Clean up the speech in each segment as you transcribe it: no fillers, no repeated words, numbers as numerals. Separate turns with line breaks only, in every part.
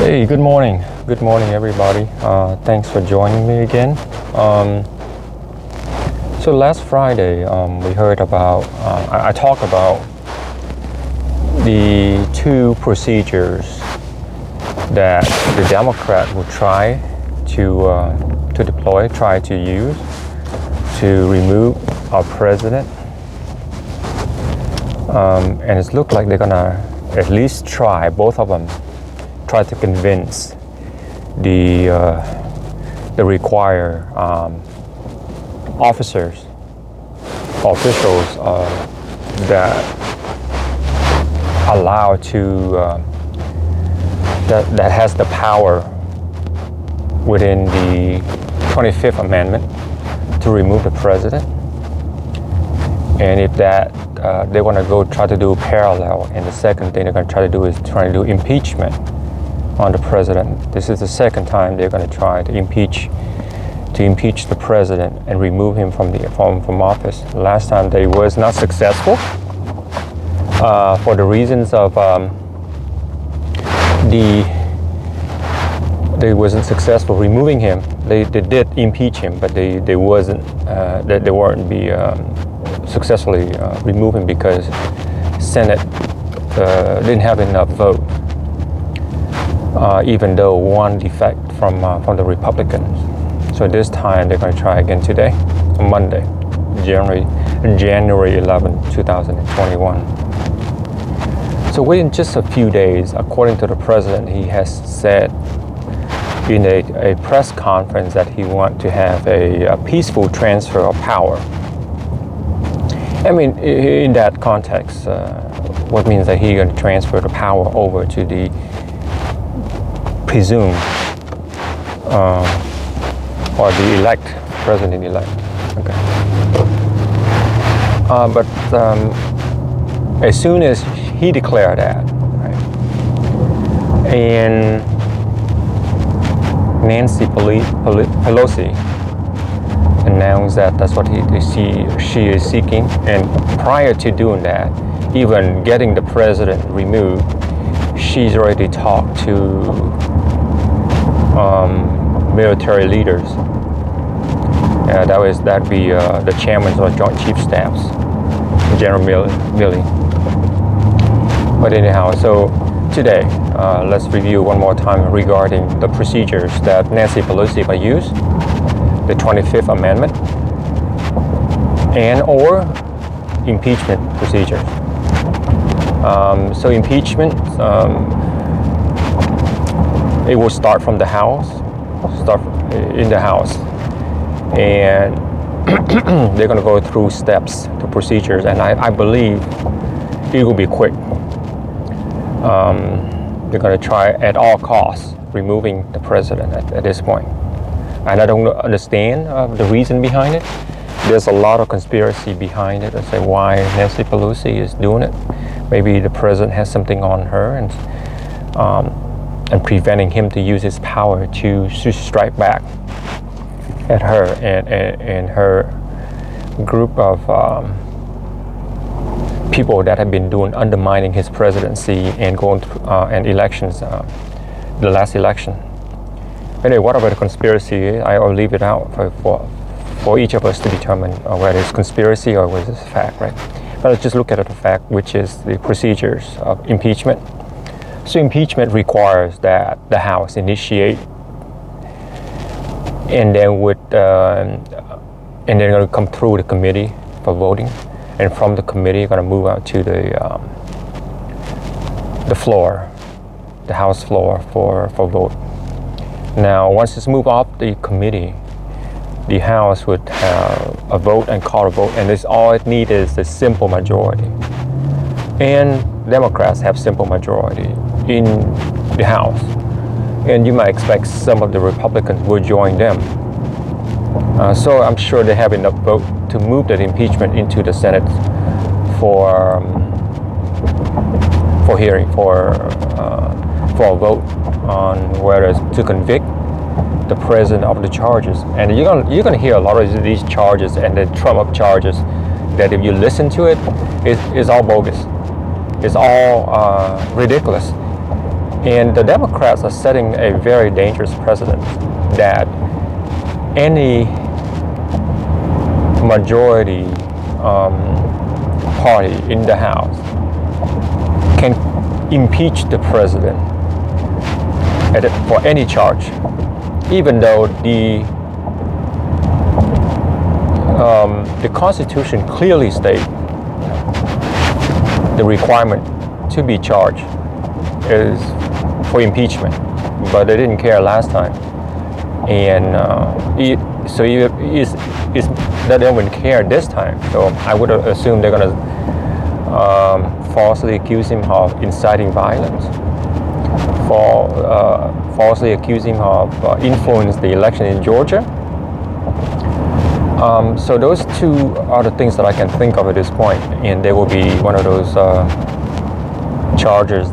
Hey, good morning. Good morning, everybody. Thanks for joining me again. So last Friday, we heard about, I talked about the two procedures that the Democrat would try to deploy, try to use to remove our president. And it looked like they're gonna at least try, both of them, try to convince the required officers, officials that allow to that has the power within the 25th Amendment to remove the president. And if that they want to go try to do parallel, and the second thing they're going to try to do is try to do impeachment on the president. This is the second time they're going to try to impeach the president and remove him from office. Last time they was not successful for the reasons of they wasn't successful removing him. They did impeach him, but they weren't be successfully remove him because Senate didn't have enough vote. Even though one defect from the Republicans. So this time they're going to try again today, on Monday, January 11, 2021. So within just a few days, according to the president, he has said in a press conference that he wants to have a peaceful transfer of power. I mean, in that context, what means that he's going to transfer the power over to the presumed or the president-elect. Okay. But as soon as he declared that, right, and Nancy Pelosi announced that that's what she is seeking, and prior to doing that, even getting the president removed, she's already talked to military leaders. That'd be the chairman of Joint Chief Staffs, General Milley. But anyhow, so today, let's review one more time regarding the procedures that Nancy Pelosi will use, the 25th Amendment, and or impeachment procedures. So impeachment, it will start from the House, in the House, and they're going to go through steps to procedures, and I believe it will be quick. They're going to try at all costs removing the president at this point, and I don't understand the reason behind it. There's a lot of conspiracy behind it. I say why Nancy Pelosi is doing it. Maybe the president has something on her and preventing him to use his power to strike back at her and her group of people that have been undermining his presidency and going through and elections, the last election. Anyway, whatever the conspiracy is, I'll leave it out for each of us to determine whether it's conspiracy or whether it's fact, right? But let's just look at the fact, which is the procedures of impeachment. So impeachment requires that the House initiate, and then they're going to come through the committee for voting, and from the committee, going to move out to the floor, the House floor for vote. Now, once it's moved off the committee, the House would have a vote and call a vote, and all it needs is a simple majority. And Democrats have simple majority in the House, and you might expect some of the Republicans will join them. So I'm sure they have enough vote to move that impeachment into the Senate for hearing, for a vote on whether to convict the president of the charges. And you're gonna hear a lot of these charges and the Trump up charges that if you listen to it's all bogus. It's all ridiculous. And the Democrats are setting a very dangerous precedent that any majority party in the House can impeach the president for any charge, even though the Constitution clearly states the requirement to be charged is for impeachment, but they didn't care last time, and they don't even care this time. So I would assume they're going to falsely accuse him of inciting violence, falsely accuse him of influencing the election in Georgia. So those two are the things that I can think of at this point, and they will be one of those charges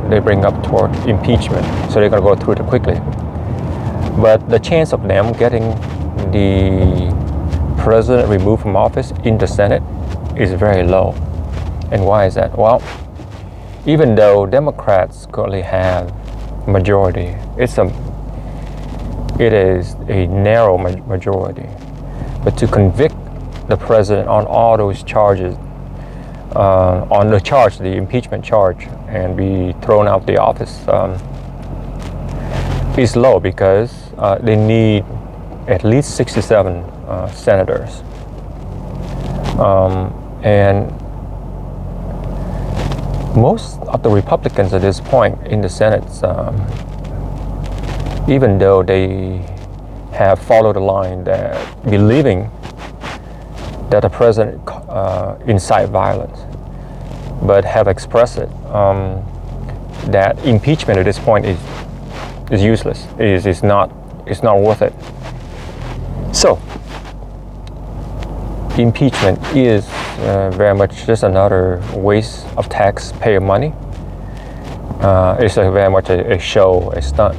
they bring up toward impeachment. So they're going to go through it quickly. But the chance of them getting the president removed from office in the Senate is very low. And why is that? Well, even though Democrats currently have majority, it is a narrow majority. But to convict the president on all those charges, on the impeachment charge, and be thrown out of the office is low, because they need at least 67 senators. And most of the Republicans at this point in the Senate, even though they have followed the line that believing that the president incite violence, but have expressed it that impeachment at this point is useless. It's not worth it. So impeachment is very much just another waste of taxpayer money. It's very much a show, a stunt.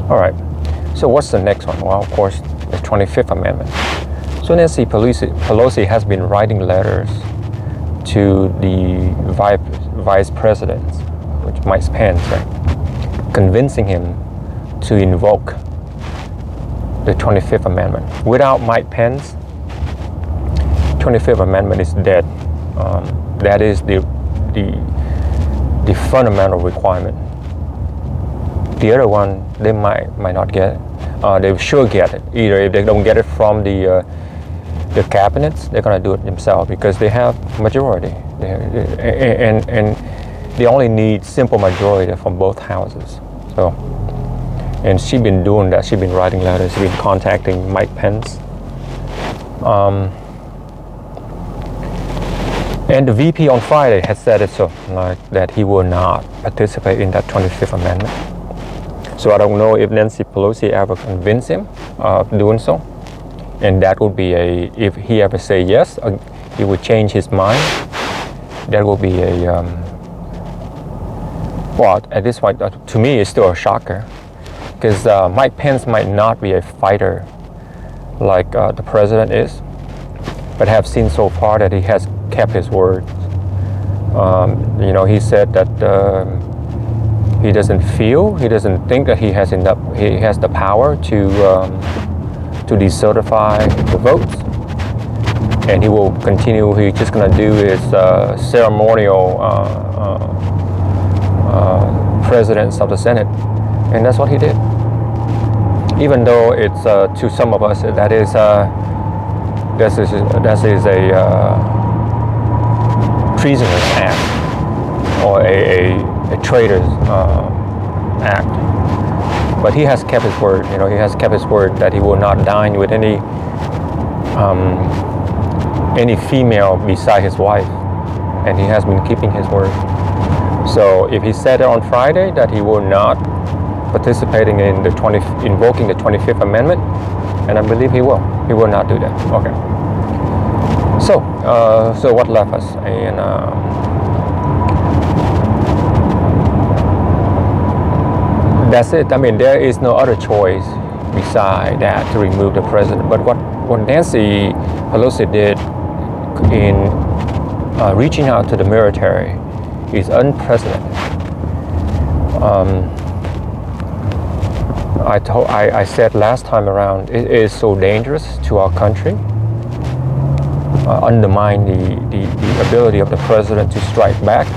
All right. So what's the next one? Well, of course, the 25th Amendment. So Nancy Pelosi has been writing letters to the vice president, which Mike Pence, right, convincing him to invoke the 25th Amendment. Without Mike Pence, 25th Amendment is dead. That is the fundamental requirement. The other one, they might not get it. They sure get it. Either if they don't get it from the cabinets, they're going to do it themselves, because they have majority. And they only need simple majority from both houses. So, and she's been doing that. She's been writing letters. She's been contacting Mike Pence. And the VP on Friday has said it so, like that he will not participate in that 25th Amendment. So I don't know if Nancy Pelosi ever convinced him of doing so. And that would be if he ever say yes, he would change his mind. That will be well, at this point, to me, it's still a shocker. Because Mike Pence might not be a fighter like the president is, but have seen so far that he has kept his word. He said that he doesn't think that he has the power to decertify the votes, and he will continue. He's just going to do his ceremonial presidents of the Senate, and that's what he did. Even though it's to some of us that is a treasonous act, or a traitor's act. But he has kept his word. He has kept his word that he will not dine with any female beside his wife, and he has been keeping his word. So if he said it on Friday that he will not participating in invoking the 25th Amendment, and I believe he will not do that. Okay. So what left us? And that's it. I mean, there is no other choice beside that to remove the president. But what Nancy Pelosi did in reaching out to the military is unprecedented. I said last time around, it is so dangerous to our country, undermine the ability of the president to strike back.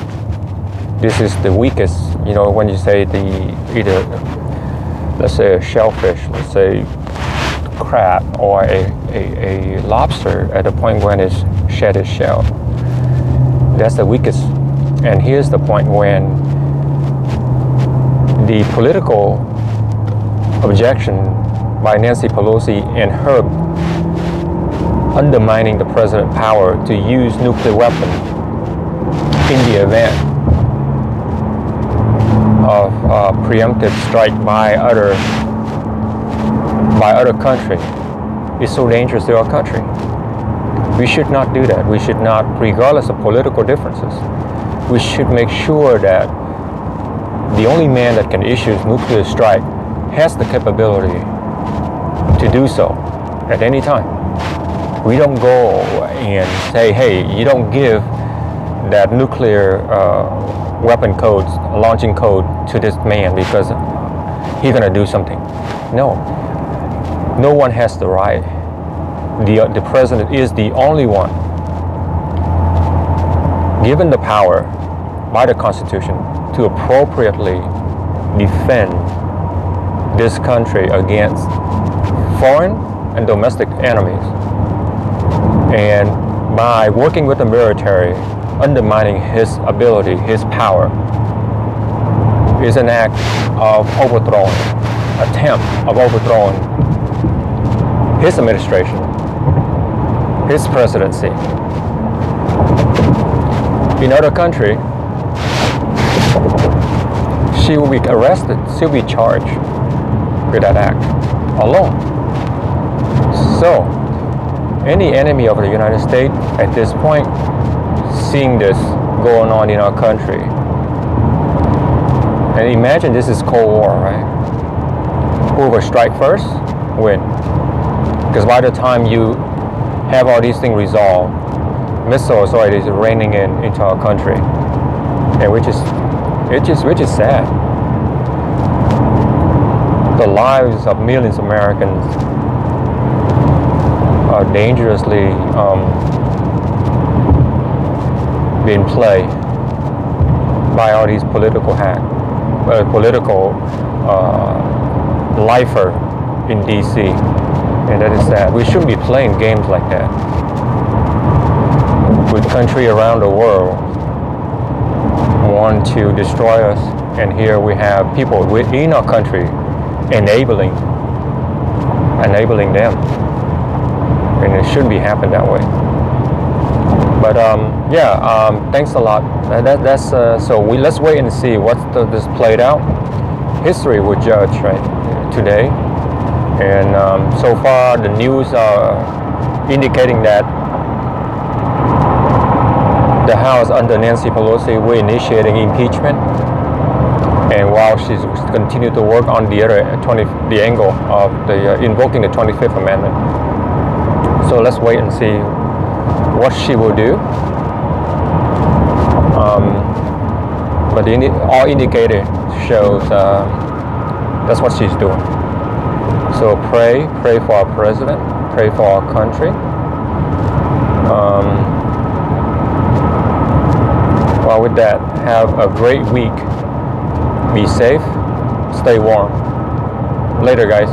This is the weakest, when you say either, let's say a shellfish, let's say crab, or a lobster at the point when it's shed its shell. That's the weakest. And here's the point when the political objection by Nancy Pelosi and her undermining the president's power to use nuclear weapon in the event of preemptive strike by other country is so dangerous to our country. We should not do that. We should not, regardless of political differences, we should make sure that the only man that can issue nuclear strike has the capability to do so at any time. We don't go and say, hey, you don't give that nuclear weapon codes, launching code to this man because he's gonna do something. No one has the right. The president is the only one given the power by the Constitution to appropriately defend this country against foreign and domestic enemies. And by working with the military, undermining his ability, his power, is an act of overthrowing, attempt of overthrowing his administration, his presidency. In other country, she will be arrested, she'll be charged with that act alone. So, any enemy of the United States at this point, seeing this going on in our country, and imagine this is Cold War, right? Whoever strike first, win. Because by the time you have all these things resolved, missiles already raining into our country, and which is sad. The lives of millions of Americans are dangerously being played by all these political lifer in DC, and that is sad. We shouldn't be playing games like that with country around the world want to destroy us, and here we have people within our country enabling them, and it shouldn't be happening that way. But thanks a lot. Let's wait and see what's this played out. History will judge, right, today. And so far the news are indicating that the House under Nancy Pelosi will initiating impeachment, and while she's continued to work on the angle of invoking the 25th Amendment. So let's wait and see what she will do. But all indicator shows that's what she's doing. So pray for our president, pray for our country. Well, with that, have a great week. Be safe, stay warm. Later, guys.